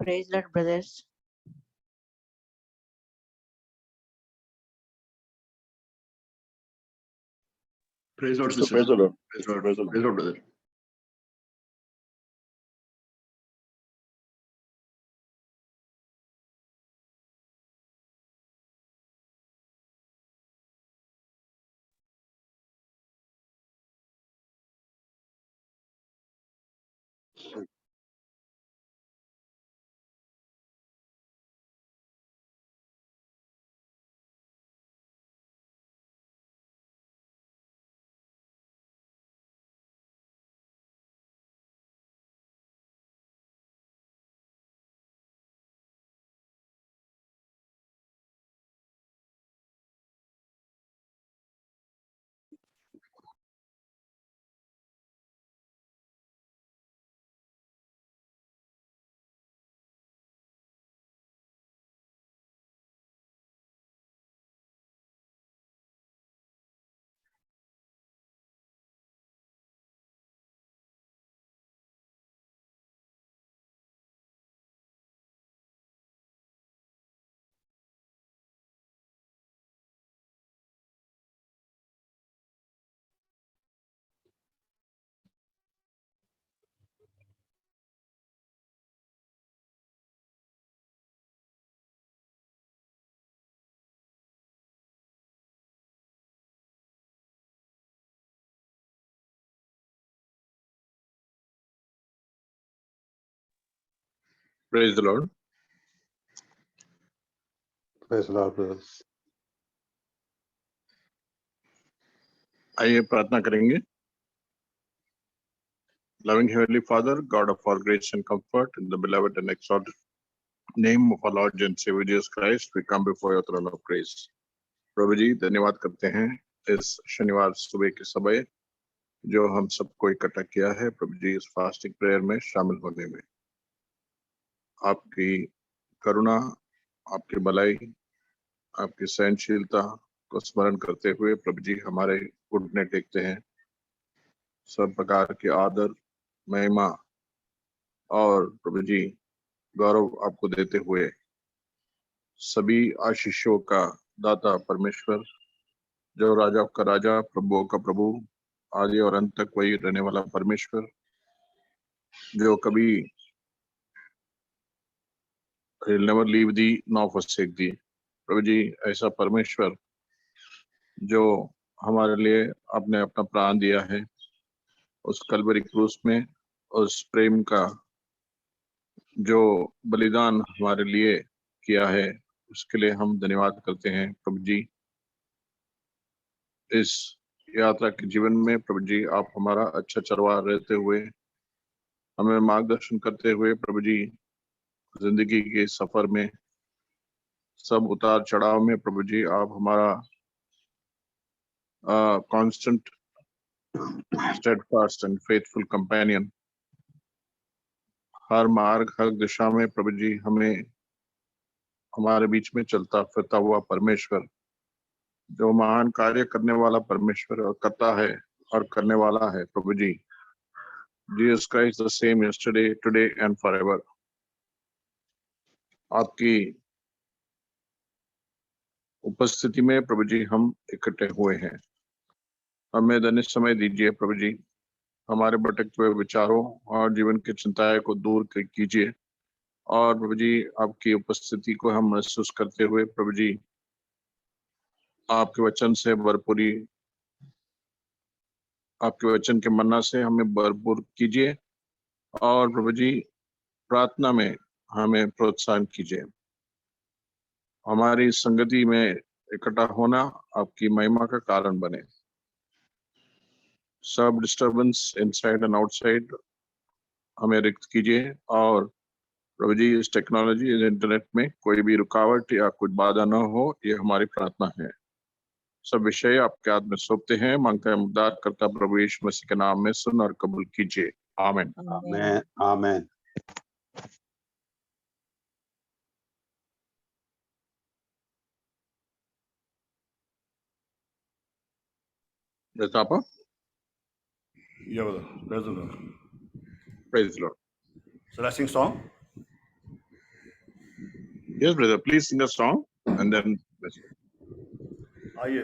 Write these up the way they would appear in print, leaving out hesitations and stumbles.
Praise Lord, brothers. Praise Lord, sister. Praise the Lord. Praise Lord. Praise the Lord. Praise Lord, brother. Praise the Lord. Praise the Lord, brothers. आइए प्रार्थना करेंगे। Loving Heavenly Father, God of all grace and comfort, in the beloved and exalted name of our Lord and Savior Jesus Christ, we come before your throne of grace. प्रभु जी धन्यवाद करते हैं इस शनिवार सुबह के समय जो हम सबको इकट्ठा किया है प्रभु जी इस फास्टिंग प्रेयर में शामिल होने में। आपकी करुणा, आपकी भलाई, आपकी सहनशीलता को स्मरण करते हुए प्रभु जी हमारे घुटने टेकते हैं। सब प्रकार के आदर, महिमा और प्रभु जी गौरव आपको देते हुए सभी आशीषों का दाता परमेश्वर, जो राजा का राजा, प्रभुओं का प्रभु, आदि और अंत तक वही रहने वाला परमेश्वर, जो कभी नेवर लीव दी नॉ forsake दी। प्रभु जी ऐसा परमेश्वर जो हमारे लिए आपने अपना प्राण दिया है, उस कलवरी क्रूस में उस प्रेम का जो बलिदान हमारे लिए किया है, उसके लिए हम धन्यवाद करते हैं। प्रभु जी इस यात्रा के जीवन में प्रभु जी आप हमारा अच्छा चरवाहा रहते हुए, हमें मार्गदर्शन करते हुए प्रभु जी जिंदगी के सफर में सब उतार चढ़ाव में प्रभु जी आप हमारा constant steadfast and faithful companion, हर मार्ग हर दिशा में प्रभु जी हमें हमारे बीच में चलता फिरता हुआ परमेश्वर, जो महान कार्य करने वाला परमेश्वर और करता है और करने वाला है प्रभु जी। Jesus Christ the same yesterday today and forever. आपकी उपस्थिति में प्रभु जी हम इकट्ठे हुए हैं। हमें धन्य समय दीजिए प्रभु जी, हमारे भटकते हुए विचारों और जीवन की चिंताएं को दूर कीजिए और प्रभु जी आपकी उपस्थिति को हम महसूस करते हुए प्रभु जी आपके वचन से भरपूरी, आपके वचन के मन्ना से हमें भरपूर कीजिए और प्रभु जी प्रार्थना में हमें प्रोत्साहन कीजिए। हमारी संगति में इकट्ठा होना आपकी महिमा का कारण बने। सब डिस्टर्बेंस इनसाइड एंड आउटसाइड हमें रिक्त कीजिए और प्रभु जी इस टेक्नोलॉजी, इस इंटरनेट में कोई भी रुकावट या कुछ बाधा न हो, ये हमारी प्रार्थना है। सब विषय आपके हाथ में सौंपते हैं, मांगते हैं उद्धार करता प्रभु यीशु मसीह के नाम में सुन और कबूल कीजिए। आमीन। Amen. Amen. जैसा आप Yeah, brother. Praise the Lord. Praise Lord. So let's sing song. Yes, brother. Please sing a song and then. आइए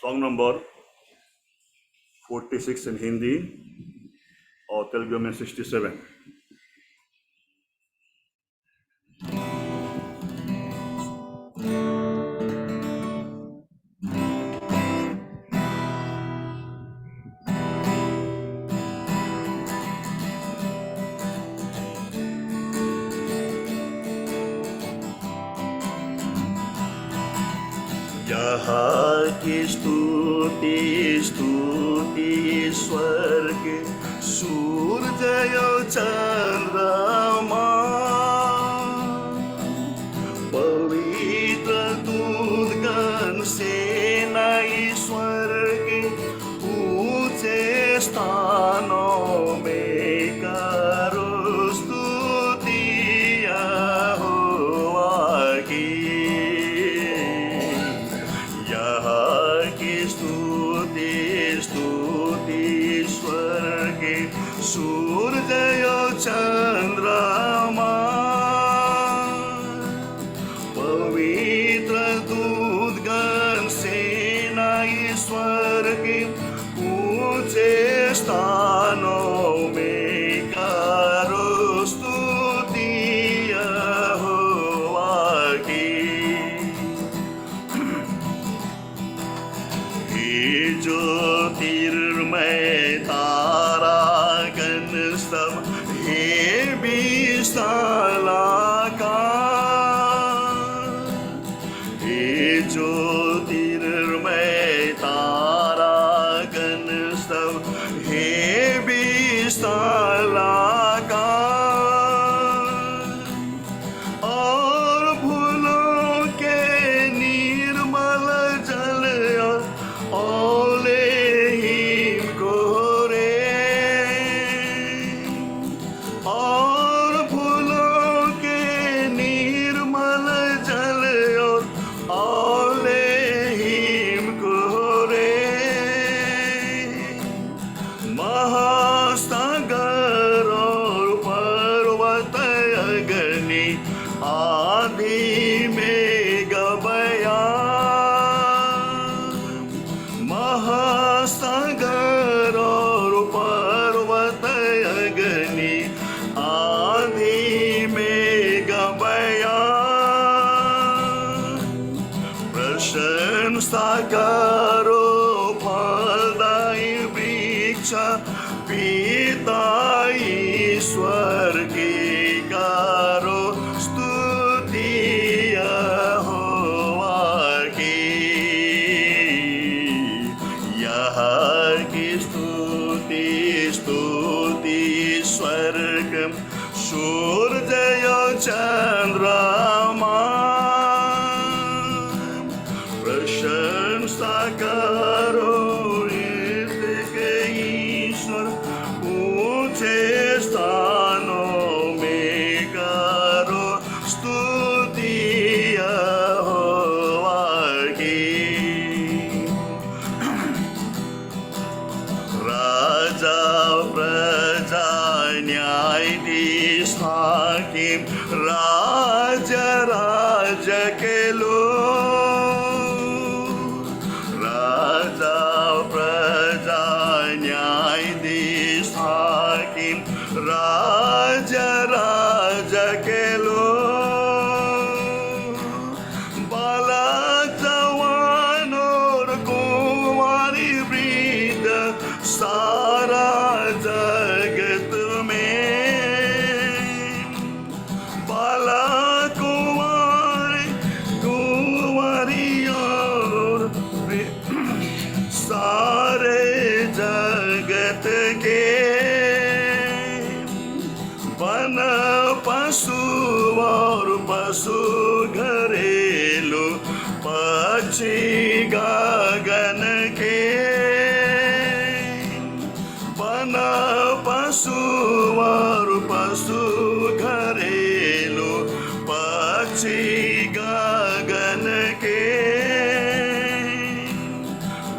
सॉन्ग नंबर 46 इन हिंदी और तेलुगु में 67। यहाँ की स्तुति स्तुति स्वर्ग सूर्य चंद्रमा पवित्र दूतगण सेना ईश्वर के ऊंचे स्थानों में करो स्तुति यहोवा की। सूर्य चंद्रमा पवित्र दूतगण सेना ईश्वर के ऊंचे स्थानों में करो स्तुति यहोवा की। हे ज्योतिर्मय सब हे विशालाकार हे ज्योतिर्मय तारागण सब हे विशालाकार और फूलों के निर्मल जल ओले और फूलों के निर्मल जल और ओले हिम कोरे महासागर और पर्वत अग्नि आदि में गबया महासागर और पर्वत अग्नि आदि में गबया प्रशंसा करो फलदायी वृक्ष पिता ईश्वर की करो स्तुति यहोवा की। यहाँ की स्तुति स्तुति स्वर्ग सूर्य चंद्रमा प्रशंसा करो ईश्वर ऊंचे स्थानों में करो स्तुति यहोवा की। राजा प्रजा न्यायाधीश हाकिम राज राज के लोग राजा प्रजा न्यायाधीश हाकिम राज राज के लोग बालक जवान और कुंवारी वृद्ध सारा जगत में बालक कुंवारी और सारे जगत के वन पशु और पशु घरेलू पक्षी गगन के वन पशु और पशु घरेलू पक्षी गगन के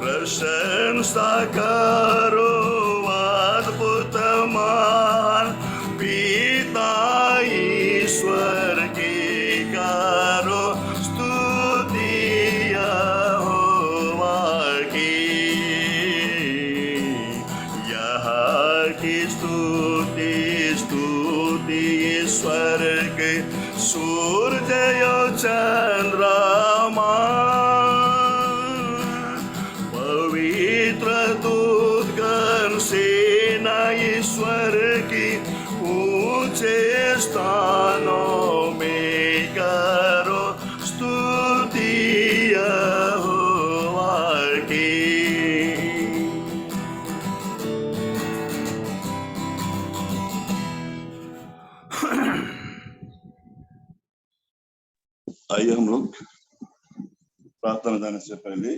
प्रशंसा करो अद्भुत महान पिता स्तुति स्तुति ईश्वर के सूर्य चंद्रमा पवित्र दूतगण सेना ईश्वर की ऊंचे स्थानों में करो स्तुति यहोवा की। आइए हम लोग प्रार्थना में जाने से पहले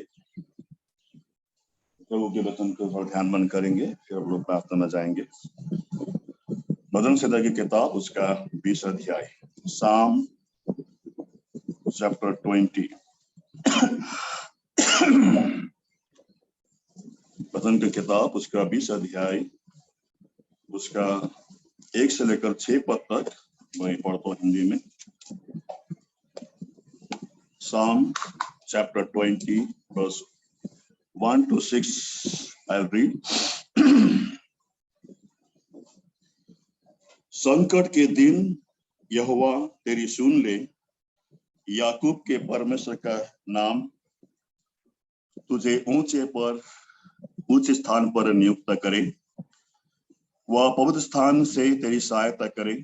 प्रभु के वचन को थोड़ा ध्यान बंद करेंगे, फिर हम लोग प्रार्थना में जाएंगे। भजन संहिता की किताब उसका 20 अध्याय, साम चैप्टर 20। भजन की किताब उसका 20 अध्याय, उसका 1 से लेकर 6 पद तक मैं पढ़ता हूँ हिंदी में। Psalm chapter 20 verse 1 to 6 I'll read. संकट के दिन यहोवा तेरी सुन ले, याकूब के परमेश्वर का नाम तुझे ऊंचे स्थान पर नियुक्त करे। वह पवित्र स्थान से तेरी सहायता करे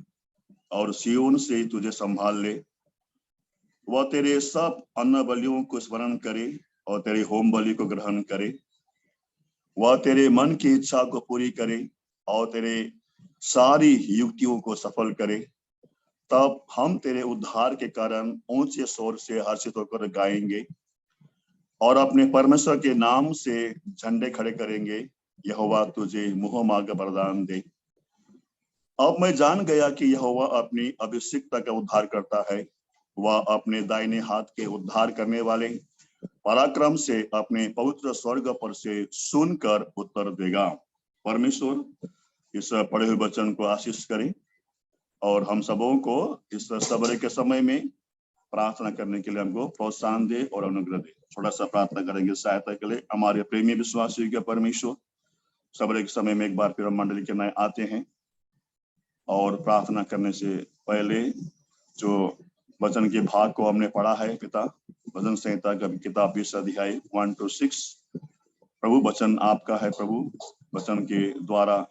और सियोन से तुझे संभाल ले। वह तेरे सब अन्न बलियों को स्मरण करे और तेरे होम बलि को ग्रहण करे। वह तेरे मन की इच्छा को पूरी करे और तेरे सारी युक्तियों को सफल करे। तब हम तेरे उद्धार के कारण ऊंचे स्वर से हर्षित होकर गाएंगे और अपने परमेश्वर के नाम से झंडे खड़े करेंगे। यहोवा तुझे मुँह मांग वरदान दे। अब मैं जान गया कि यहोवा अपनी अभिषिक्ता का उद्धार करता है। वह अपने दाहिने हाथ के उद्धार करने वाले पराक्रम से अपने पवित्र स्वर्ग पर से सुनकर उत्तर देगा। परमेश्वर इस पढ़े हुए वचन को आशीष करे और हम सबों को इस सबरे के समय में प्रार्थना करने के लिए हमको प्रोत्साहन दे और अनुग्रह दे। थोड़ा सा प्रार्थना करेंगे सहायता के लिए। हमारे प्रेमी विश्वासी के परमेश्वर, सबरे के समय में एक बार फिर हम मंडली के नए आते हैं और प्रार्थना करने से पहले जो वचन के भाग को हमने पढ़ा है पिता, भजन संहिता का किताब 20 अध्याय 1 to 6। प्रभु वचन आपका है। प्रभु वचन के द्वारा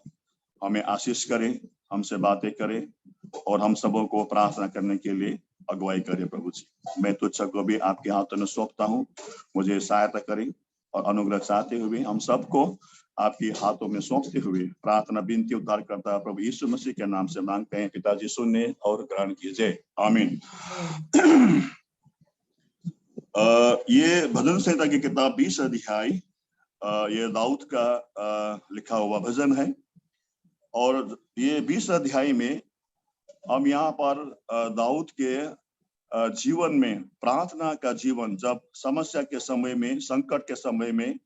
हमें आशीष करे, हमसे बातें करे और हम सबों को प्रार्थना करने के लिए अगुवाई करे। प्रभु जी, मैं तुझ को भी आपके हाथों में सौंपता हूँ। मुझे सहायता करे और अनुग्रह चाहते हुए हम सबको आपके हाथों में सौंपते हुए प्रार्थना विनती उद्धार करता है प्रभु यीशु मसीह के नाम से मांगते हैं। पिताजी सुनने और ग्रहण कीजिए, आमीन। ये भजन संहिता की किताब 20 अध्याय ये दाऊद का लिखा हुआ भजन है और ये 20 अध्याय में हम यहाँ पर दाऊद के जीवन में, प्रार्थना का जीवन, जब समस्या के समय में, संकट के समय में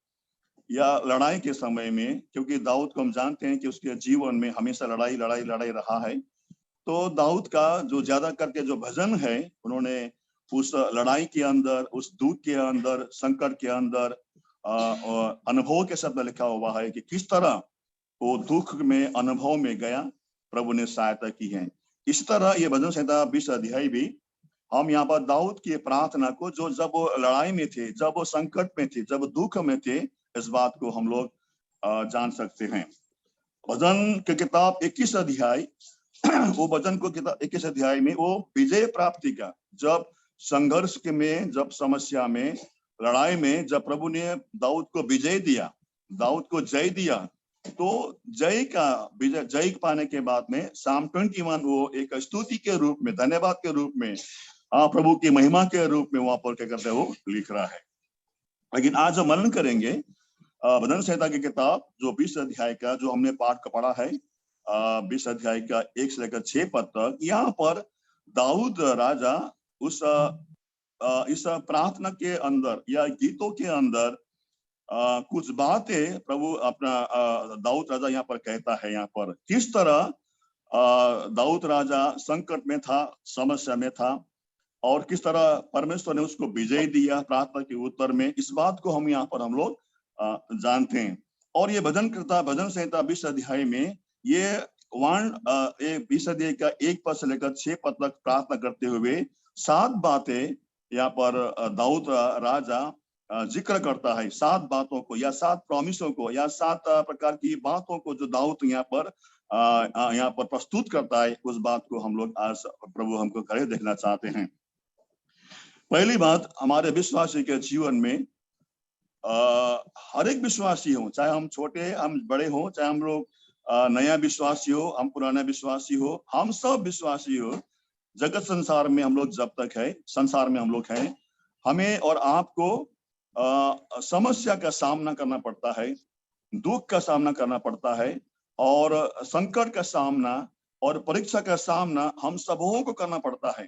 या लड़ाई के समय में, क्योंकि दाऊद को हम जानते हैं कि उसके जीवन में हमेशा लड़ाई रहा है। तो दाऊद का जो ज्यादा करके जो भजन है, उन्होंने उस लड़ाई के अंदर, उस दुख के अंदर, संकट के अंदर अनुभव के शब्द लिखा हुआ है कि किस तरह वो दुख में, अनुभव में गया, प्रभु ने सहायता की है। इस तरह ये भजन संहिता 20 अध्याय भी हम यहाँ पर दाऊद की प्रार्थना को, जो जब वो लड़ाई में थे, जब वो संकट में थे, जब दुख में थे, इस बात को हम लोग जान सकते हैं। भजन की किताब 21 अध्याय वो भजन को किताब 21 अध्याय में वो विजय प्राप्ति का, जब संघर्ष के में, जब समस्या में, लड़ाई में, जब प्रभु ने दाऊद को विजय दिया, दाऊद को जय दिया, तो जय पाने के बाद में साम 21 वो एक स्तुति के रूप में, धन्यवाद के रूप में, प्रभु की महिमा के रूप में वहां पर क्या करते हैं, वो लिख रहा है। लेकिन आज हम मनन करेंगे भजन संहिता की किताब जो 20 अध्याय का, जो हमने पाठ का पढ़ा है, 20 अध्याय का 1 से लेकर 6 पद तक। यहाँ पर दाऊद राजा इस प्रार्थना के अंदर या गीतों के अंदर कुछ बातें प्रभु अपना दाऊद राजा यहाँ पर कहता है। यहाँ पर किस तरह दाऊद राजा संकट में था, समस्या में था, और किस तरह परमेश्वर ने उसको विजय दिया प्रार्थना के उत्तर में, इस बात को हम यहाँ पर हम लोग जानते हैं। और ये भजन संहिता 20 अध्याय में ये 20 अध्याय का 1 पद से लेकर 6 पद तक प्रार्थना करते हुए 7 बातें यहाँ पर दाऊद राजा जिक्र करता है। 7 बातों को या 7 प्रॉमिसों को या 7 प्रकार की बातों को जो दाऊद यहाँ पर प्रस्तुत करता है, उस बात को हम लोग आज प्रभु हमको करे देखना चाहते हैं। पहली बात, हमारे विश्वासी के जीवन में हर एक विश्वासी हो, चाहे हम छोटे हम बड़े हो, चाहे हम लोग नया विश्वासी हो, हम पुराना विश्वासी हो, हम सब विश्वासी हो, जगत संसार में हम लोग जब तक है, संसार में हम लोग हैं, हमें और आपको समस्या का सामना करना पड़ता है, दुख का सामना करना पड़ता है, और संकट का सामना और परीक्षा का सामना हम सबों को करना पड़ता है।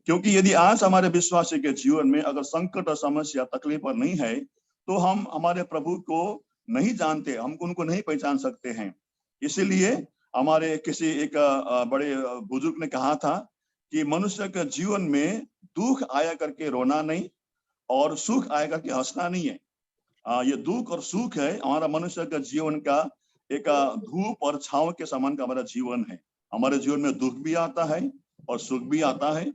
क्योंकि यदि आज हमारे विश्वासी के जीवन में अगर संकट और समस्या तकलीफ और नहीं है, तो हम हमारे प्रभु को नहीं जानते, हम उनको नहीं पहचान सकते हैं। इसीलिए हमारे किसी एक बड़े बुजुर्ग ने कहा था कि मनुष्य के जीवन में दुख आया करके रोना नहीं और सुख आया करके हंसना नहीं है। ये दुख और सुख है हमारा मनुष्य का जीवन का एक धूप और छांव के समान का हमारा जीवन है। हमारे जीवन में दुख भी आता है और सुख भी आता है,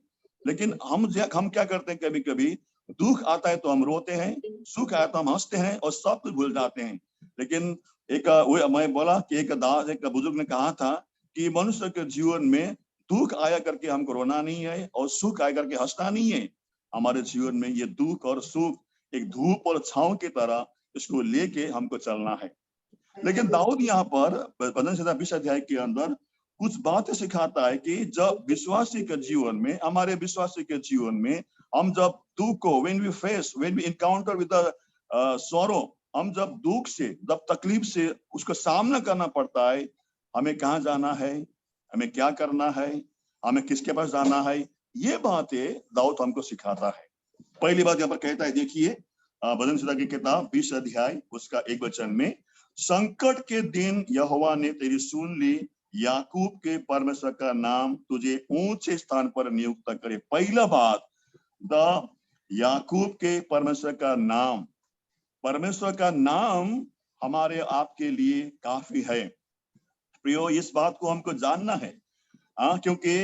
लेकिन हम क्या करते हैं, कभी कभी दुख आता है तो हम रोते हैं, सुख आया तो हम हंसते हैं और सब कुछ भूल जाते हैं। लेकिन मैं बोला कि एक बुजुर्ग ने कहा था कि मनुष्य के जीवन में दुख आया करके हमको रोना नहीं है और सुख आया करके हंसना नहीं है। हमारे जीवन में ये दुख और सुख एक धूप और छांव की तरह इसको लेके हमको चलना है। लेकिन दाऊद यहाँ पर भजन संहिता 20 अध्याय के अंदर कुछ बातें सिखाता है कि जब विश्वासी के जीवन में, हमारे विश्वासी के जीवन में हम जब दुख को when we encounter with the sorrow, हम जब दुख से, जब तकलीफ से उसका सामना करना पड़ता है, हमें कहाँ जाना है, हमें क्या करना है, हमें किसके पास जाना है, ये बातें दाऊद हमको सिखाता है। पहली बात यहाँ पर कहता है, देखिए भजन संहिता की किताब 20 अध्याय उसका 1 वचन में, संकट के दिन यहोवा ने तेरी सुन ली, याकूब के परमेश्वर का नाम तुझे ऊंचे स्थान पर नियुक्त करे। पहला बात, याकूब के परमेश्वर का नाम, परमेश्वर का नाम हमारे आपके लिए काफी है। प्रियो, इस बात को हमको जानना है, क्योंकि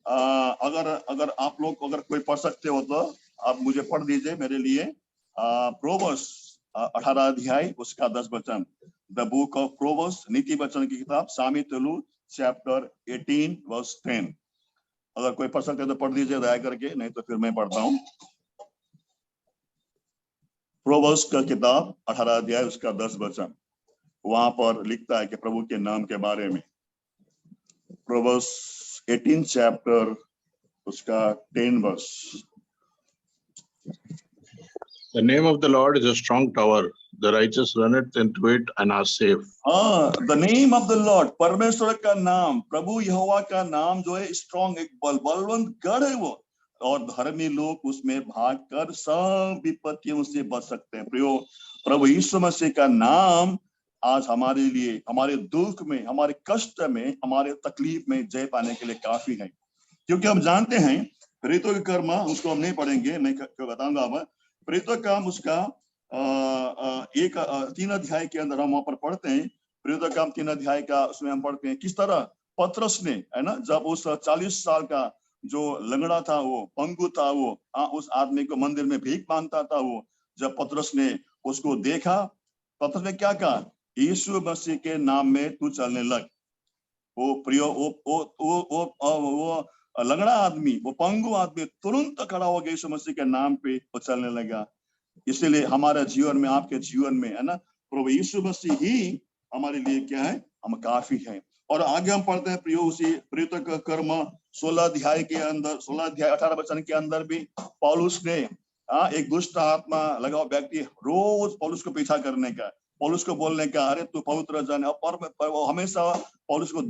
अगर आप लोग अगर कोई पढ़ सकते हो तो आप मुझे पढ़ दीजिए मेरे लिए प्रोवर्ब्स 18 अध्याय उसका 10 वचन, द बुक ऑफ प्रोवर्ब्स, नीति वचन की किताब, सामी तेलु चैप्टर 18 वर्स 10। अगर कोई पढ़ सकते तो पढ़ दीजिए दया करके, नहीं तो फिर मैं पढ़ता हूँ। प्रोवर्ब्स का किताब 18 अध्याय उसका 10 वचन, वहां पर लिखता है कि प्रभु के नाम के बारे में। प्रोवर्ब्स 18 चैप्टर उसका 10 verse, The name of the Lord is a strong tower, the righteous runneth into it and are safe. the name of the Lord, परमेश्वर का नाम, प्रभु यहोवा का नाम जो है स्ट्रॉन्ग, एक बलवंत गढ़ है वो, और धर्मी लोग उसमें भागकर सब विपत्तियों से बच सकते हैं। प्रियो, प्रभु यीशु मसीह का नाम आज हमारे लिए, हमारे दुख में, हमारे कष्ट में, हमारे तकलीफ में जय पाने के लिए काफी है। क्योंकि हम जानते हैं प्रेरितों के कर्म, उसको हम नहीं पढ़ेंगे, मैं बताऊंगा अब। प्रेरितों का काम उसका 3 अध्याय के अंदर हम वहां पर पढ़ते हैं। प्रेरितों का काम 3 अध्याय का उसमें हम पढ़ते हैं किस तरह पतरस ने, है ना, जब उस 40 साल का जो लंगड़ा था, वो पंगु था, वो उस आदमी को मंदिर में भीख मांगता था, वो जब पतरस ने उसको देखा, पतरस ने क्या कहा, यीशु मसीह के नाम में तू चलने लग। वो प्रियो, वो लंगड़ा आदमी, वो पंगु आदमी तुरंत खड़ा हो गया, यीशु मसीह के नाम पे वो चलने लगा। इसीलिए हमारे जीवन में, आपके जीवन में, है ना, प्रभु यीशु मसीह ही हमारे लिए क्या है, हम काफी है। और आगे हम पढ़ते हैं प्रियो, उसी प्रेरितों का कर्म 16 अध्याय के अंदर, 16 अध्याय 18 वचन के अंदर भी पौलुस ने एक दुष्ट आत्मा लगा व्यक्ति रोज पौलुस को पीछा करने का, पौलुस को बोलने का, अरे तू पवित्र जन, और हमेशा पौलुस को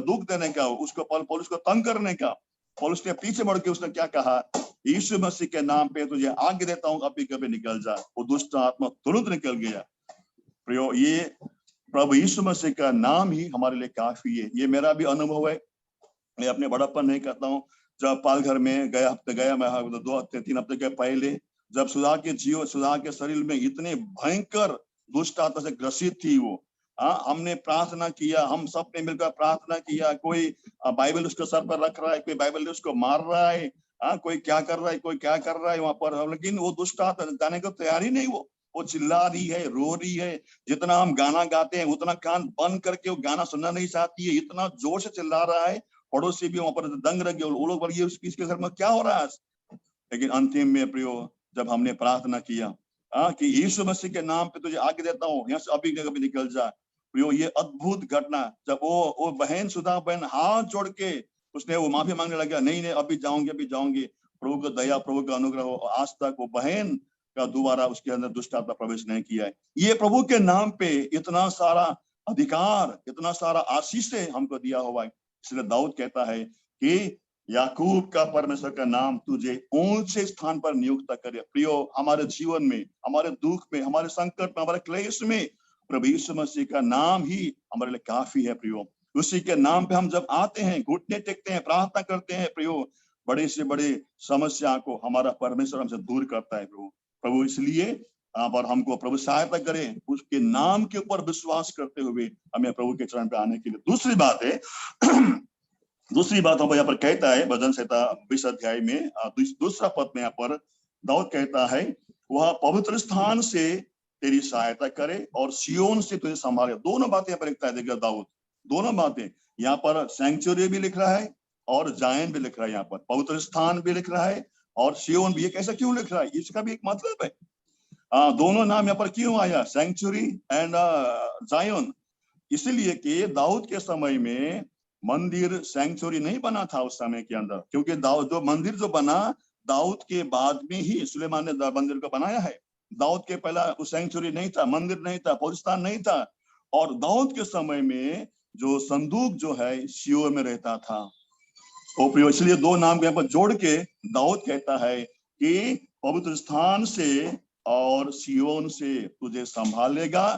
दुख देने का, उसको पौलुस को तंग करने का। पौलुस ने पीछे बढ़ के उसने क्या कहा, यीशु मसीह के नाम पे तुझे आज्ञा देता हूँ, अभी कभी निकल जा। वो दुष्ट आत्मा तुरंत निकल गया। प्रियो, ये प्रभु यीशु मसीह का नाम ही हमारे लिए काफी है। ये मेरा भी अनुभव है, मैं अपने बड़प्पन नहीं करता हूँ। जब पालघर में गया हफ्ते गया मैं, 2 हफ्ते 3 हफ्ते के पहले, जब सुधा के शरीर में इतने भयंकर दुष्ट आत्मा से ग्रसित थी वो, हाँ, हमने प्रार्थना किया, हम सब ने मिलकर प्रार्थना किया, कोई बाइबल उसके सर पर रख रहा है, कोई बाइबल उसको मार रहा है, हाँ, कोई क्या कर रहा है, कोई क्या कर रहा है वहां पर, लेकिन वो दुष्ट आत्मा जाने को तैयार ही नहीं। वो चिल्ला रही है, रो रही है। जितना हम गाना गाते हैं उतना कान बंद करके वो गाना सुनना नहीं चाहती है, इतना जोर से चिल्ला रहा है, पड़ोसी भी वहां पर दंग रह गए, वो लोग बोले इसके घर में क्या हो रहा है। लेकिन अंतिम में प्रियो, जब हमने प्रार्थना किया कि यीशु मसीह के नाम पे तुझे आगे देता हूँ, यहाँ से अभी कभी निकल जा, प्रियो, ये अद्भुत घटना, जब वो बहन सुधा बहन हाथ जोड़ के उसने वो माफी मांगने लगा, नहीं नहीं अभी जाऊंगी, प्रभु का दया, प्रभु का अनुग्रह हो, आज तक वो बहन का दोबारा उसके अंदर दुष्ट आत्मा प्रवेश नहीं किया है। ये प्रभु के नाम पे इतना सारा अधिकार, इतना सारा आशीष हमको दिया हुआ है। इसलिए दाऊद कहता है कि याकूब का परमेश्वर का नाम तुझे ऊंचे स्थान पर नियुक्त करे। प्रियो, हमारे जीवन में, हमारे दुख में, हमारे संकट में, हमारे क्लेश में प्रभु यीशु मसीह का नाम ही हमारे लिए काफी है। प्रियो, उसी के नाम पे हम जब आते हैं, घुटने टेकते हैं, प्रार्थना करते हैं, प्रियो, बड़े से बड़े समस्या को हमारा परमेश्वर हमसे दूर करता है। प्रभु इसलिए पर हमको प्रभु सहायता करे, उसके नाम के ऊपर विश्वास करते हुए हमें प्रभु के चरण पे आने के लिए। दूसरी बात हम यहाँ पर कहता है, भजन संहिता 20 अध्याय में दूसरा पद में यहाँ पर दाऊद कहता है, वह पवित्र स्थान से तेरी सहायता करे और सियोन से तुझे संभाले। दोनों बातें यहाँ पर लिखता है, देखिए दाऊद, दोनों बातें यहाँ पर, सैंक्चुरी भी लिख रहा है और जायन भी लिख रहा है, यहाँ पर पवित्र स्थान भी लिख रहा है और सियोन भी। ये कैसा क्यों लिख रहा है, इसका भी एक मतलब है। दोनों नाम यहाँ पर क्यों आया, सैंक्चुरी एंड जायन? इसलिए कि दाऊद के समय में मंदिर, सैंक्चुरी नहीं बना था उस समय के अंदर, क्योंकि दाऊद जो मंदिर जो बना, दाऊद के बाद में ही सुलेमान ने मंदिर को बनाया है। दाऊद के पहला सैंक्चुरी नहीं था, मंदिर नहीं था, पवित्रस्थान नहीं था। और दाऊद के समय में जो संदूक जो है सियोन में रहता था। तो इसलिए दो नाम यहाँ पर जोड़ के दाऊद कहता है कि पवित्र स्थान से और सियोन से तुझे संभालेगा,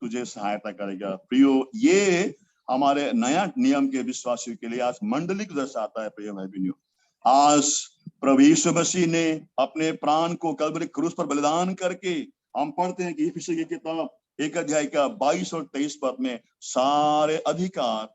तुझे सहायता करेगा। प्रियो, ये हमारे नया नियम के विश्वासियों के लिए आज मंडली को दर्शाता है। प्रिय भाई बहनों, आज प्रभु यीशु मसीह ने अपने प्राण को कल्वरी क्रूस पर बलिदान करके, हम पढ़ते हैं कि इफिसी की किताब 1 अध्याय का 22 और 23 पद में सारे अधिकार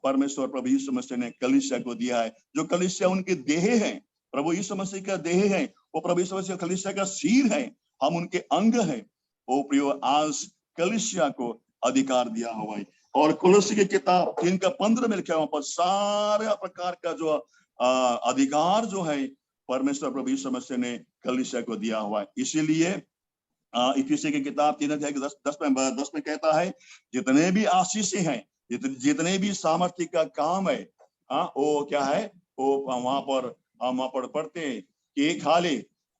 परमेश्वर प्रभु यीशु मसीह ने कलीसिया को दिया है। जो कलीसिया उनके देह है, प्रभु यीशु मसीह का देह है, वो प्रभु यीशु मसीह कलीसिया का सिर है, हम उनके अंग है। ओ प्रियो, आज कलीसिया को अधिकार दिया हुआ है। और कोलोसी की किताब 3 का 15 में लिखा हुआ पर सारे प्रकार का जो अधिकार जो है परमेश्वर प्रभु यीशु मसीह ने कलीसिया को दिया हुआ है। इसीलिए इफिसी की किताब 3 अध्याय 10 में कहता है, जितने भी आशीषें हैं, जितने भी सामर्थ्य का काम है, वो क्या है, वो वहां पर पढ़ते हैं कि खाली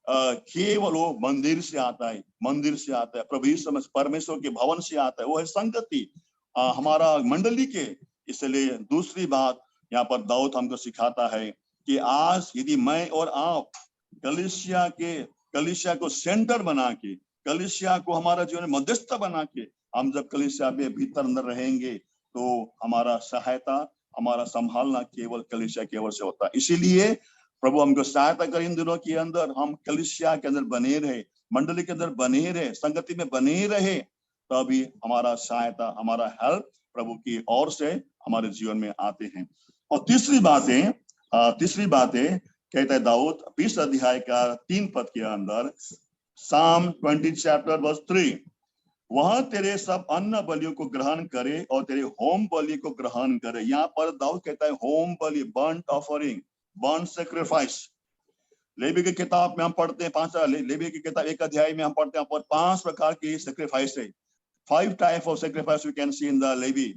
केवल वो मंदिर से आता है, प्रभु यीशु मसीह परमेश्वर के भवन से आता है। वो है संगति हमारा मंडली के। इसलिए दूसरी बात यहाँ पर दाऊद हमको सिखाता है कि आज यदि मैं और आप कलीसिया को सेंटर बना के, कलीसिया को हमारा जीवन मध्यस्थ बना के, हम जब कलीसिया में भीतर अंदर रहेंगे तो हमारा सहायता, हमारा संभालना केवल कलीसिया की ओर से होता है। इसीलिए प्रभु हमको सहायता कर, इन दिनों के अंदर हम कलीसिया के अंदर बने रहे, मंडली के अंदर बने रहे, संगति में बने रहे, तभी हमारा सहायता, हमारा हेल्प प्रभु की ओर से हमारे जीवन में आते हैं। और तीसरी बातें कहता है दाऊद 20 अध्याय का 3 पद के अंदर, Psalm 20 chapter verse 3, वह तेरे सब अन्न बलियों को ग्रहण करे और तेरे होम बलि को ग्रहण करे। यहाँ पर दाऊद कहता है होम बलि, burnt offering, burnt sacrifice. Levi की किताब में हम पढ़ते हैं, लेवी की किताब 1 अध्याय में हम पढ़ते हैं 5 प्रकार की सैक्रिफाइस है। 5 type of sacrifice we can see in the Levi.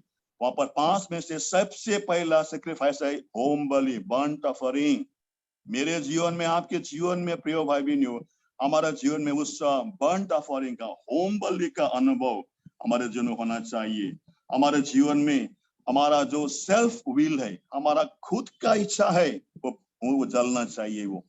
वहां पर 5 में से सबसे पहला सैक्रिफाइस है होम बलि, बर्न्ट ऑफरिंग। मेरे जीवन में, आपके जीवन में प्रिय भाई बहनों, हमारा जीवन में उस बर्न्ट ऑफरिंग का, होम बलि का अनुभव हमारे जीवन में होना चाहिए। हमारे जीवन में हमारा जो सेल्फ विल है, हमारा खुद का इच्छा है, वो जलना चाहिए। वो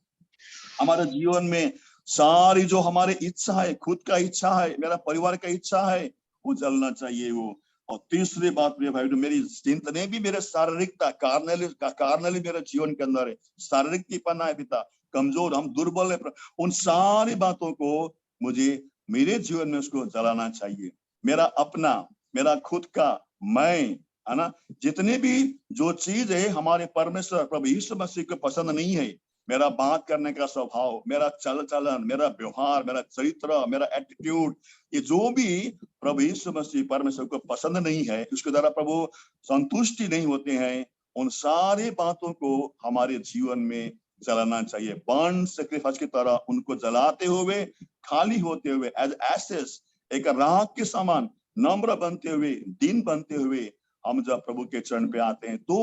हमारे जीवन में सारी जो हमारे इच्छा है, खुद का इच्छा है, मेरा परिवार का इच्छा है, वो जलना चाहिए वो। और तीसरी बात मेरे भाई, मेरी जितने भी मेरे शारीरिकता, कार्नली मेरे जीवन के अंदर है, शारीरिक पना है पिता, कमजोर, हम दुर्बल है, उन सारी बातों को मुझे मेरे जीवन में उसको जलाना चाहिए। मेरा अपना मेरा खुद का मैं, है ना, जितने भी जो चीज है हमारे परमेश्वर प्रभु यीशु मसीह को पसंद नहीं है। मेरा बात करने का स्वभाव, मेरा चल चलन, मेरा व्यवहार, मेरा चरित्र, मेरा एटीट्यूड, ये जो भी प्रभु यीशु मसीह परमेश्वर को पसंद नहीं है, उसके द्वारा प्रभु संतुष्टि नहीं होते हैं, उन सारी बातों को हमारे जीवन में जलाना चाहिए। बर्न सैक्रिफाइस की तरह उनको जलाते हुए, खाली होते हुए, एज एसेस, एक राख के समान नम्र बनते हुए, दिन बनते हुए हम जब प्रभु के चरण पे आते हैं तो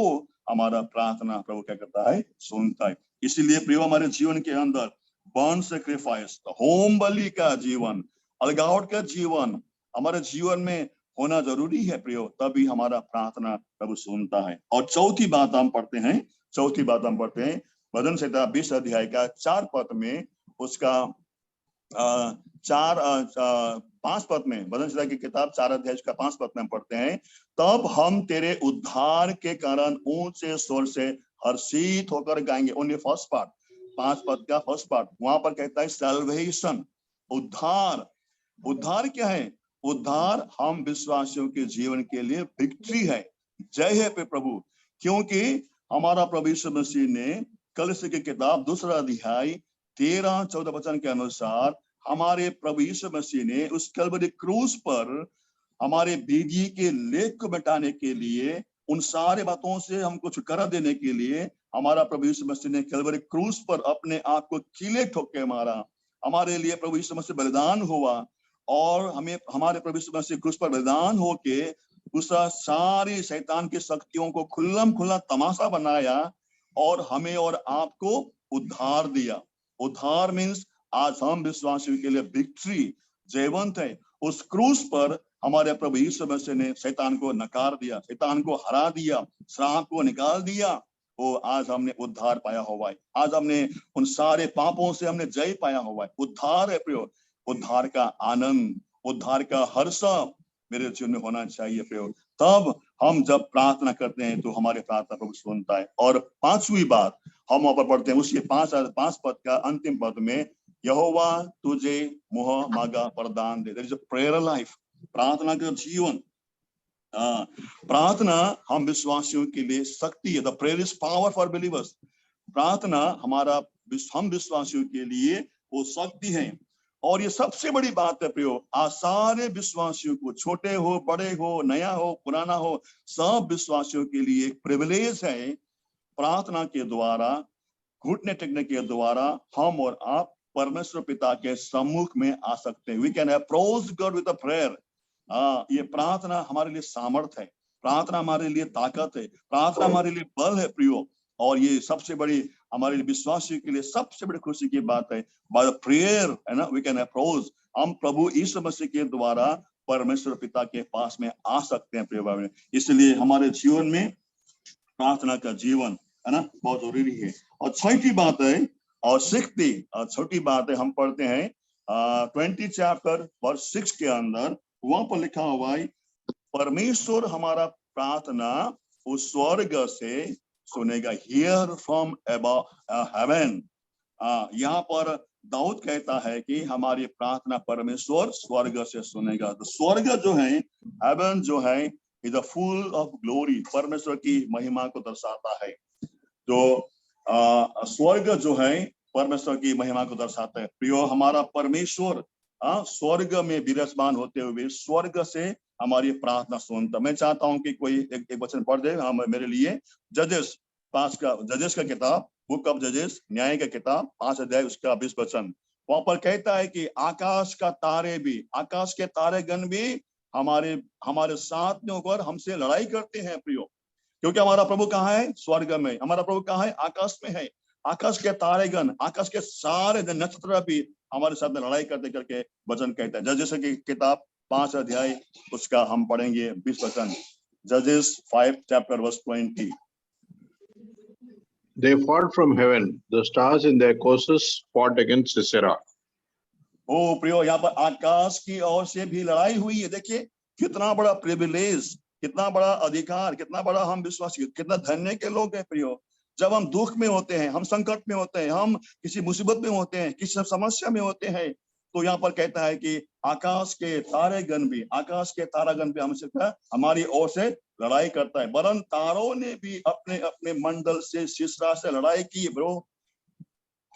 हमारा प्रार्थना प्रभु क्या करता है, सुनता है। इसीलिए प्रिय हमारे जीवन के अंदर बर्न सैक्रिफाइस, होम बलि का जीवन, अलगावट का जीवन हमारे जीवन में होना जरूरी है प्रियो, तभी हमारा प्रार्थना प्रभु सुनता है। और चौथी बात हम पढ़ते हैं भजन संहिता 20 अध्याय का 4 पद में, उसका 5 पद में, भजन संहिता की किताब 4 अध्याय का 5 पद में हम पढ़ते हैं, तब हम तेरे उद्धार के कारण ऊंचे स्वर से हर्षित होकर गाएंगे। ओनली फर्स्ट पार्ट, 5 पद का फर्स्ट पार्ट, वहां पर कहता है सैल्वेशन, उद्धार। उद्धार क्या है? उद्धार हम विश्वासियों के जीवन के लिए विक्ट्री है, जय है पे प्रभु। क्योंकि हमारा प्रभु यीशु मसीह ने कलीसिया की किताब 2 अध्याय 13-14 वचन के अनुसार हमारे प्रभु यीशु मसीह ने उस कलवरी क्रूस पर हमारे बीजी के लेख को मिटाने के लिए, उन सारे बातों से हमको छुटकारा देने के लिए हमारा प्रभु यीशु मसीह ने कलवरी क्रूस पर अपने आप को कीले ठोक के मारा। हमारे लिए प्रभु यीशु मसीह बलिदान हुआ और हमें हमारे प्रभु यीशु मसीह क्रूस पर बलिदान होके दूसरा सारी शैतान की शक्तियों को खुल्लम खुल्ला तमाशा बनाया और हमें और आपको उद्धार दिया। उद्धार मीन्स आज हम विश्वासियों के लिए विक्ट्री, जयवंत है। उस क्रूस पर हमारे प्रभु यीशु मसीह ने शैतान को नकार दिया, शैतान को हरा दिया, श्राप को निकाल दिया। वो आज हमने उद्धार पाया हुआ है, आज हमने उन सारे पापों से हमने जय पाया हुआ है। उद्धार है प्रियो, उद्धार का आनंद, उद्धार का हर्ष मेरे जीवन में होना चाहिए प्रियो। तब हम जब प्रार्थना करते हैं तो हमारे प्रार्थना प्रभु सुनता है। और 5वीं बात हम वहां पर पढ़ते हैं, उसके 5 पद का अंतिम पद में, यहोवा तुझे मुँह मांगा वरदान दे। There is a prayer life, प्रार्थना का जीवन। प्रार्थना हम विश्वासियों के लिए शक्ति है। The prayer is power for believers. प्रार्थना हमारा, हम विश्वासियों के लिए वो शक्ति है। और ये सबसे बड़ी बात है प्रियो, आज सारे विश्वासियों को, छोटे हो, बड़े हो, नया हो, पुराना हो, सब विश्वासियों के लिए एक प्रिविलेज है। प्रार्थना के द्वारा, घुटने टेकने के द्वारा हम और आप परमेश्वर पिता के सम्मुख में आ सकते हैं। We can approach God with a prayer. ये प्रार्थना हमारे लिए सामर्थ है, प्रार्थना हमारे लिए ताकत है, प्रार्थना हमारे लिए बल है प्रियो। और ये सबसे बड़ी हमारे विश्वासियों के लिए सबसे बड़ी खुशी की बात है, बाय प्रेयर है ना, वी कैन अप्रोच, हम प्रभु यीशु मसीह के द्वारा परमेश्वर पिता के पास में आ सकते हैं प्रिय भाई। इसलिए हमारे जीवन में प्रार्थना का जीवन है ना बहुत जरूरी है। और छठी बात है, और छोटी बात है, हम पढ़ते हैं 20 चैप्टर वर्स 6 के अंदर, वहां पर लिखा हुआ है, परमेश्वर हमारा प्रार्थना उस स्वर्ग से सुनेगा, हियर फ्रॉम अबव हेवन। यहाँ पर दाऊद कहता है कि हमारी प्रार्थना परमेश्वर स्वर्ग से सुनेगा। तो स्वर्ग जो है, हेवन जो है, is a full of glory, परमेश्वर की महिमा को दर्शाता है। तो स्वर्ग जो है परमेश्वर की महिमा को दर्शाता है। प्रियो, हमारा परमेश्वर स्वर्ग में विराजमान होते हुए स्वर्ग से हमारी प्रार्थना सुनता। मैं चाहता हूं कि कोई एक वचन पढ़ दे मेरे लिए, जजेस का किताब, बुक ऑफ जजेस, न्याय का किताब 5 अध्याय उसका 20 वचन। वहां पर कहता है कि आकाश के तारेगण भी हमारे साथ में होकर हमसे लड़ाई करते हैं प्रियो। क्योंकि हमारा प्रभु कहाँ है? स्वर्ग में। हमारा प्रभु कहाँ है? आकाश में है। आकाश के तारेगण, आकाश के सारे नक्षत्र भी हमारे साथ में लड़ाई करके वचन कहता है। जजेस की किताब 5 अध्याय उसका हम पढ़ेंगे 20 वचन। जजेस 5 chapter verse 20। They fought from heaven, the stars in their courses fought against Sisera. ओ प्रियो, यहाँ पर आकाश की ओर से भी लड़ाई हुई है। देखिए कितना बड़ा प्रिविलेज, कितना बड़ा अधिकार, कितना बड़ा हम विश्वासी, कितना धन्य के लोग हैं प्रियो। जब हम दुख में होते हैं, हम संकट में होते हैं, हम किसी मुसीबत में होते हैं, किसी समस्या में होते हैं, तो यहाँ पर कहता है कि आकाश के तारागण भी हमसे क्या हमारी ओर से लड़ाई करता है। वरन तारों ने भी अपने अपने मंडल से सिसरा से लड़ाई की। ब्रो,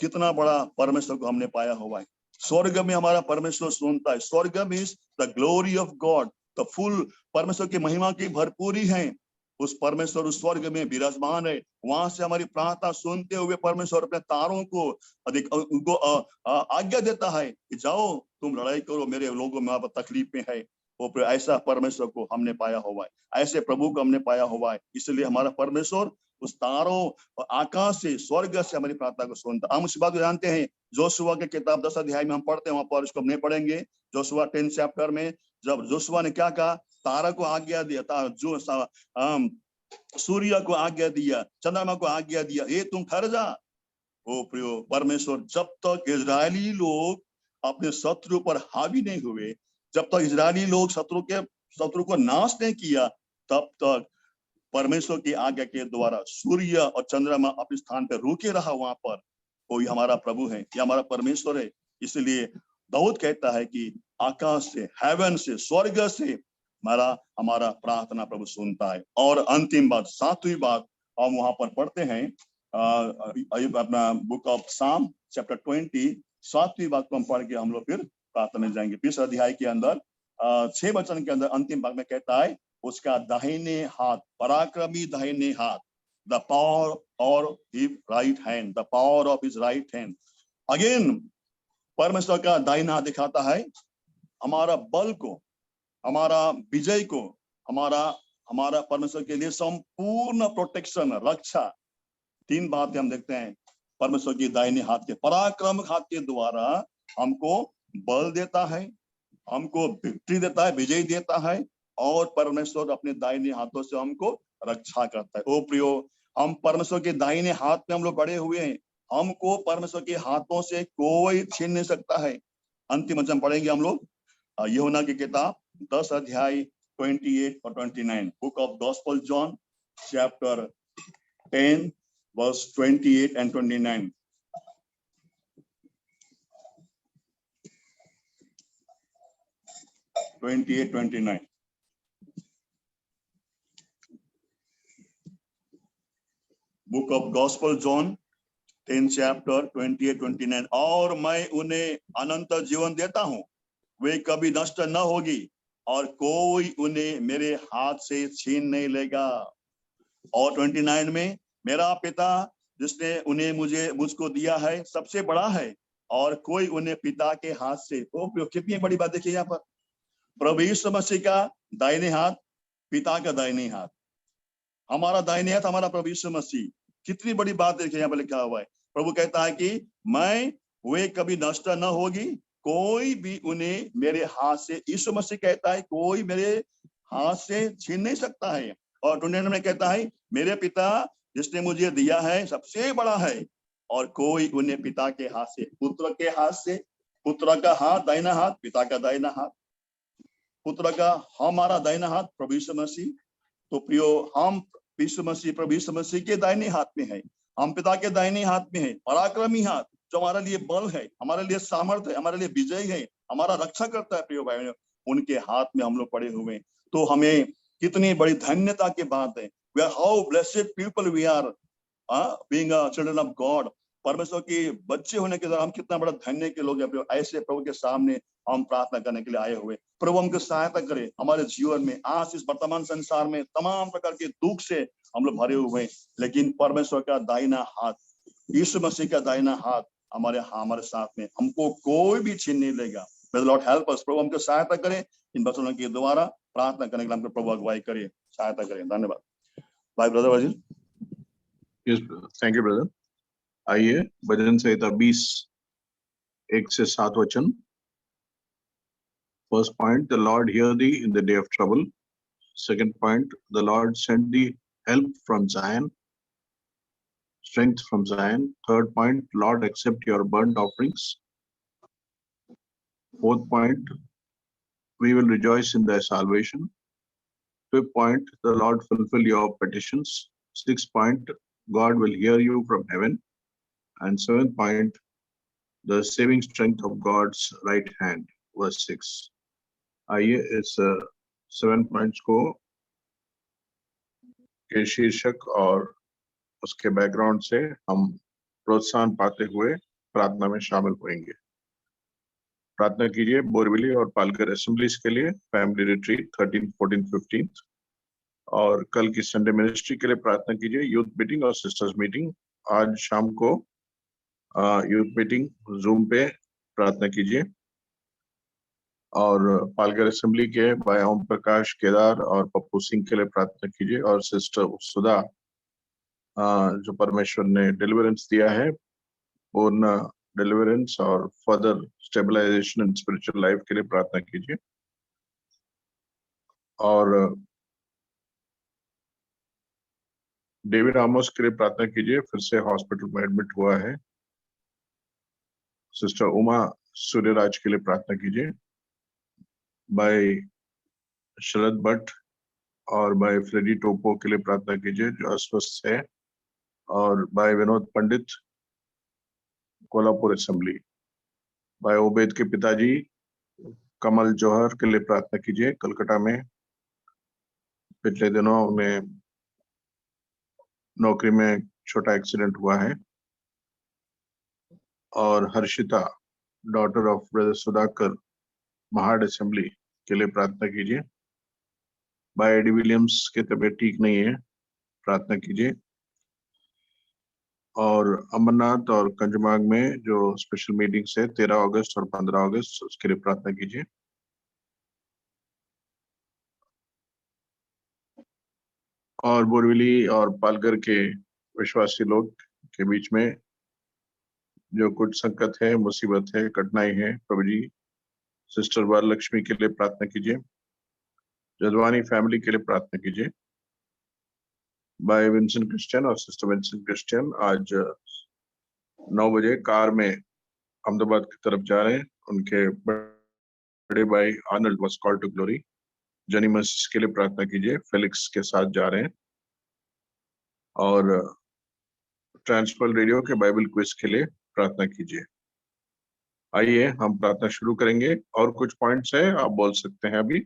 कितना बड़ा परमेश्वर को हमने पाया हुआ है। स्वर्ग में हमारा परमेश्वर सुनता है। स्वर्ग में the glory of God, the full, परमेश्वर की महिमा की भरपूरी है। उस परमेश्वर उस स्वर्ग में विराजमान है। वहां से हमारी प्रार्थना सुनते हुए परमेश्वर अपने तारों को अधिक उनको आज्ञा देता है कि जाओ तुम लड़ाई करो, मेरे लोगों में तकलीफ में है। वो ऐसा परमेश्वर को हमने पाया हुआ है, ऐसे प्रभु को हमने पाया हुआ है। इसलिए हमारा परमेश्वर उस तारों और आकाश से, स्वर्ग से हमारी प्रार्थना को सुनता। हम उस बात को जानते हैं। जोशुआ के किताब 10 अध्याय में हम पढ़ते हैं, वहां पर इसको हम नहीं पढ़ेंगे। जोशुआ 10 चैप्टर में जब जोशुआ ने क्या कहा, तारा को आज्ञा दिया था, जो सूर्य को आज्ञा दिया, चंद्रमा को आज्ञा दिया, ये तुम ठहर जा। ओ प्रियो, परमेश्वर जब तक इजरायली लोग अपने शत्रु पर हावी नहीं हुए, जब तक इजरायली लोग शत्रु को नाश नहीं किया, तब तक परमेश्वर की आज्ञा के द्वारा सूर्य और चंद्रमा अपने स्थान पर रुके रहा वहां पर। कोई हमारा प्रभु है, ये हमारा परमेश्वर है। इसलिए दाऊद कहता है कि आकाश से, हेवन से, स्वर्ग से हमारा प्रार्थना प्रभु सुनता है। और अंतिम बात, 7वीं बात हम वहां पर पढ़ते हैं, अपना बुक ऑफ साम चैप्टर 20, 7वीं बात को हम पढ़ के हम लोग फिर प्रार्थना में जाएंगे। 20 अध्याय के अंदर 6 वचन के अंदर अंतिम भाग में कहता है, उसका दाहिने हाथ, पराक्रमी दाहिने हाथ, द पावर और his right hand, the power of his right hand. Again परमेश्वर का दाहिना हाथ दिखाता है हमारा बल को, हमारा विजय को, हमारा परमेश्वर के लिए संपूर्ण प्रोटेक्शन, रक्षा। 3 बातें हम देखते हैं परमेश्वर की दाहिने हाथ के, पराक्रम हाथ के द्वारा हमको बल देता है, हमको विक्ट्री देता है, विजय देता है, और परमेश्वर अपने दाहिने हाथों से हमको रक्षा करता है। ओ प्रियो, हम परमेश्वर के दाहिने हाथ में हम लोग बड़े हुए हैं। हमको परमेश्वर के हाथों से कोई छीन नहीं सकता है। अंतिम वचन पढ़ेंगे हम लोग, यूहन्ना की किताब 10 अध्याय 28 और 29, book of gospel John chapter 10 verse 28 and 29। Book of gospel John 10 chapter 28-29। और मैं उन्हें अनंत जीवन देता हूँ, वे कभी नष्ट न होगी, और कोई उन्हें मेरे हाथ से छीन नहीं लेगा। और 29 में, मेरा पिता जिसने उन्हें मुझको दिया है सबसे बड़ा है, और कोई उन्हें पिता के हाथ से। कितनी बड़ी बात देखिए यहाँ पर, प्रभु यीशु मसीह का दाहिने हाथ, पिता का दाहिने हाथ, हमारा दाहिने हाथ हमारा प्रभु यीशु मसीह। कितनी बड़ी बात देखिए यहाँ पर लिखा हुआ है। प्रभु कहता है कि वे कभी नष्ट न होगी, कोई भी उन्हें मेरे हाथ से, यीशु मसीह कहता है कोई मेरे हाथ से छीन नहीं सकता है। और 29 में कहता है, मेरे पिता जिसने मुझे दिया है सबसे बड़ा है, और कोई उन्हें पिता के हाथ से, पुत्र के हाथ से, पुत्र का हाथ दाहिना हाथ, पिता का दाहिना हाथ, पुत्र का हमारा दाहिना हाथ प्रभु यीशु मसीह। तो प्रियो, हम प्रभु यीशु मसीह के दाहिने हाथ में है, हम पिता के दाहिने हाथ में है। पराक्रमी हाथ जो हमारे लिए बल है, हमारे लिए सामर्थ्य है, हमारे लिए विजय है, हमारा रक्षा करता है। प्रियो भाई, उनके हाथ में हम लोग पड़े हुए। तो हमें कितनी बड़ी धन्यता की बात है। We are how blessed people we are being a children of God. परमेश्वर के बच्चे होने के द्वारा हम कितना बड़ा धन्य के लोग हैं। ऐसे प्रभु के सामने हम प्रार्थना करने के लिए आए हुए। प्रभु हमको सहायता करे हमारे जीवन में। आज इस वर्तमान संसार में तमाम प्रकार के दुख से हम लोग भरे हुए हैं, लेकिन परमेश्वर का दाहिना हाथ, यीशु मसीह का दाहिना हाथ हमारे साथ में, हमको कोई भी छीन नहीं लेगा। May the Lord help us। प्रभु हमको सहायता करे, इन वचनों के द्वारा प्रार्थना करने के लिए हमको प्रभु अगुवाई करे, सहायता करे। धन्यवाद भाई। Brother Wajid. Yes, thank you, brother. आइए भजन संहिता 20 1 से 7 वचन। First point, the Lord hear thee in the day of trouble. Second point, the Lord send thee help from Zion, strength from Zion. Third point, Lord accept your burnt offerings. Fourth point, we will rejoice in thy salvation. Fifth point, the Lord fulfill your petitions. Sixth point, God will hear you from heaven. And seventh point, the saving strength of God's right hand. verse 6. आइए इस 7 points को के शीर्षक और उसके background से हम प्रोत्साहन पाते हुए प्रार्थना में शामिल होंगे। प्रार्थना कीजिए बोरविली और पालकर असेंबलीज के लिए, फैमिली रिट्रीट 13, 14, 15 और कल की संडे मिनिस्ट्री के लिए प्रार्थना कीजिए, यूथ मीटिंग और सिस्टर्स मीटिंग। आज शाम को यूथ मीटिंग जूम पे प्रार्थना कीजिए और पालकर असेंबली के भाई ओम प्रकाश केदार और पप्पू सिंह के लिए प्रार्थना कीजिए और सिस्टर सुधा जो परमेश्वर ने डिलीवरेंस दिया है, पूर्ण डिलीवरेंस और further stabilisation in spiritual life के लिए प्रार्थना कीजिए। और डेविड आमोस के लिए प्रार्थना कीजिए, फिर से हॉस्पिटल में एडमिट हुआ है। सिस्टर उमा सूर्यराज के लिए प्रार्थना कीजिए। भाई शरद भट्ट और भाई फ्रेडी टोपो के लिए प्रार्थना कीजिए जो अस्वस्थ है, और भाई विनोद पंडित कोल्हापुर असेंबली। भाई ओबेद के पिताजी कमल जौहर के लिए प्रार्थना कीजिए। कलकत्ता में पिछले दिनों उन्हें नौकरी में छोटा एक्सीडेंट हुआ है। और Harshita daughter of brother Sudhakar Mahad assembly के लिए प्रार्थना कीजिए। भाई एडी विलियम्स की तबीयत ठीक नहीं है, प्रार्थना कीजिए। और अमरनाथ और कंजमाग में जो स्पेशल मीटिंग्स है 13 अगस्त और 15 अगस्त, उसके लिए प्रार्थना कीजिए। और बोरविली और पालघर के विश्वासी लोग के बीच में जो कुछ संकट है, मुसीबत है, कठिनाई है, प्रभु जी सिस्टर वरलक्ष्मी के लिए प्रार्थना कीजिए। जदवानी फैमिली के लिए प्रार्थना कीजिए। भाई विंसेंट क्रिश्चियन और सिस्टर विंसेंट क्रिश्चियन आज 9 बजे कार में अहमदाबाद की तरफ जा रहे हैं। उनके बड़े भाई Arnold was called to glory, जनी मसीह के लिए प्रार्थना कीजिए। फेलिक्स के साथ जा रहे हैं। और ट्रांसफर रेडियो के बाइबल क्विज के लिए प्रार्थना कीजिए। आइए हम प्रार्थना शुरू करेंगे। और कुछ पॉइंट्स है, आप बोल सकते हैं अभी।